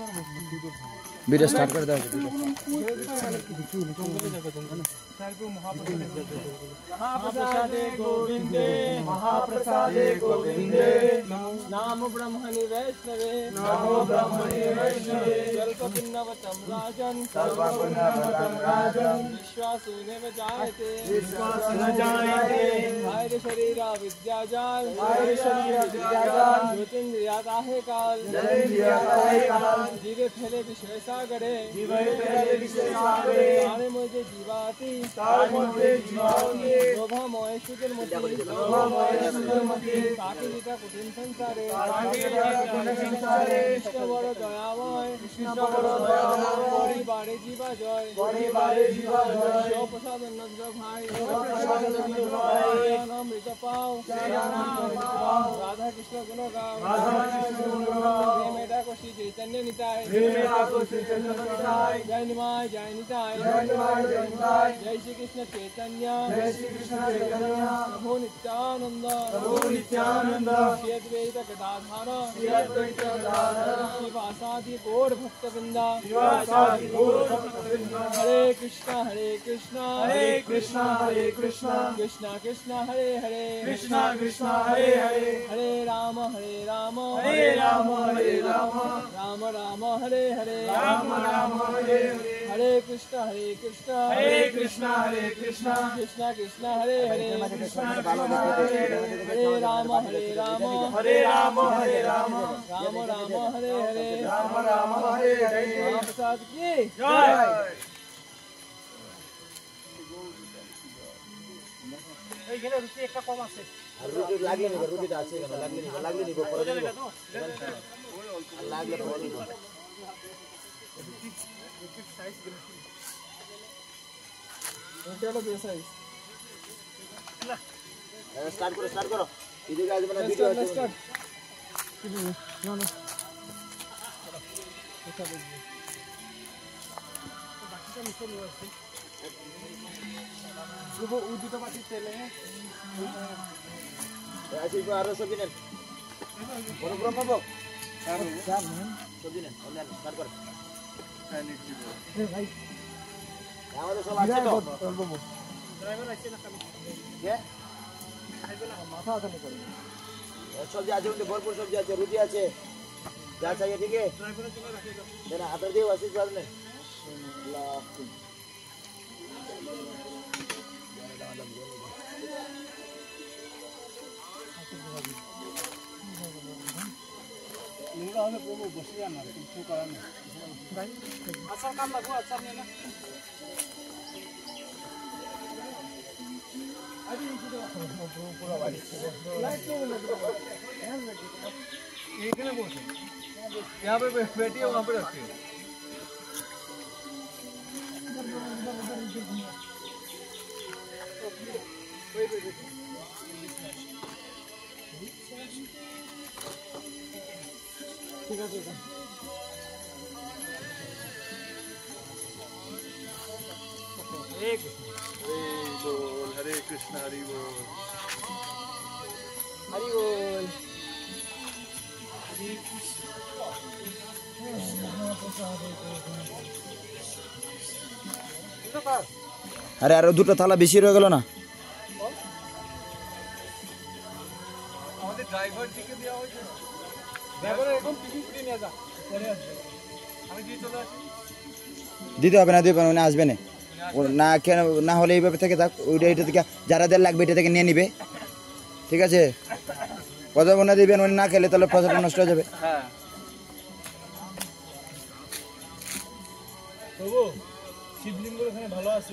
Video start कर दो। महाप्रसादे गोविंदे महाप्रसादे गोविंदे नाम ब्रह्मणि वैष्णवे नमो ब्रह्मणि वैष्णवे स्वल्पपुण्यवतं राजन् विश्वासेनैव जायते आयु शरीरा विद्याजाल ज्योतिन्द्रियाताहे काल जीवे फैले विषय सागरे तारे मुझे जीवाति शोभामय सुजलमति साकिलिका कुटिन संसारे कृष्ण बड़ दयामय परिवारे जीवा जय शिव प्रसाद नंद भाई अमृत पाओ राधा कृष्ण गुण गाओ मेरा को श्री चैतन्य निताय जय निमाय जय निताय जय श्री कृष्ण चैतन्य प्रभु नित्यानंद श्री अद्वैत गदाधर शिवासादि गौर भक्तवृंदा हरे कृष्णा कृष्णा कृष्णा हरे हरे हरे राम राम राम हरे हरे हरे कृष्णा कृष्णा कृष्णा हरे हरे हरे राम राम हरे हरे महाप्रसाद की जय। এইখানে রুটি একটা কম আছে আর রুটি লাগলে নিব রুটিটা আছে কেন লাগলে নিব পরে নিব লাগলে পরে নিব রুটি সাইজ এটা হলো বেস সাইজ স্টার্ট করো এদিকে আসবে না ভিডিও আছে স্টার্ট না এটা বুঝবি বাকিটা মিশে নিয়ে আসছে वो उदी तो बाकी चले हैं ऐसे को आरो सब्जी ने बरोबर बाबू क्या मैम सब्जी ने ऑनलाइन स्टार्ट कर ए भाई আমাদের সব আছে তো বাবু ড্রাইভার আছে না খালি কে খাইবে না মাথা আসানি করে সবজি আছে উনতে ভরপুর সবজি আছে রুটি আছে যা চাই ঠিক है ড্রাইভারের জন্য রাখি দাও দেনা আদর দিয়ে ওয়াসিস বাদ ने আল্লাহ लिंगा हमें प्रोमो बसी जाना कुछ करना भाई अच्छा काम लगो अच्छा नहीं ना अभी पूरा वाली लाइट नहीं लग रहा ये क्या बोल यहां पे बैठी है वहां पे रखी है ठीक है एक बोल हरे कृष्ण हरि बोल अरे यार দুটো থালা বেশি রয়ে গেল না আমাদের ড্রাইভার দিকে দেওয়া হয়েছে ড্রাইভার এখন টিফিন দিয়ে নিয়ে যা পরে আসবে আমি দিয়ে চলে আসি দিতে হবে না উনি আসবে না না কেন না হলে এইভাবে থেকে থাক ওইটা এটা থেকে যারা যারা লাগবে এটা থেকে নিয়ে নিবে ঠিক আছে কথা বলে দিবেন উনি না খেলে তাহলে প্রসাদটা নষ্ট হয়ে যাবে হ্যাঁ তবু শিবলিঙ্গ এখানে ভালো আছে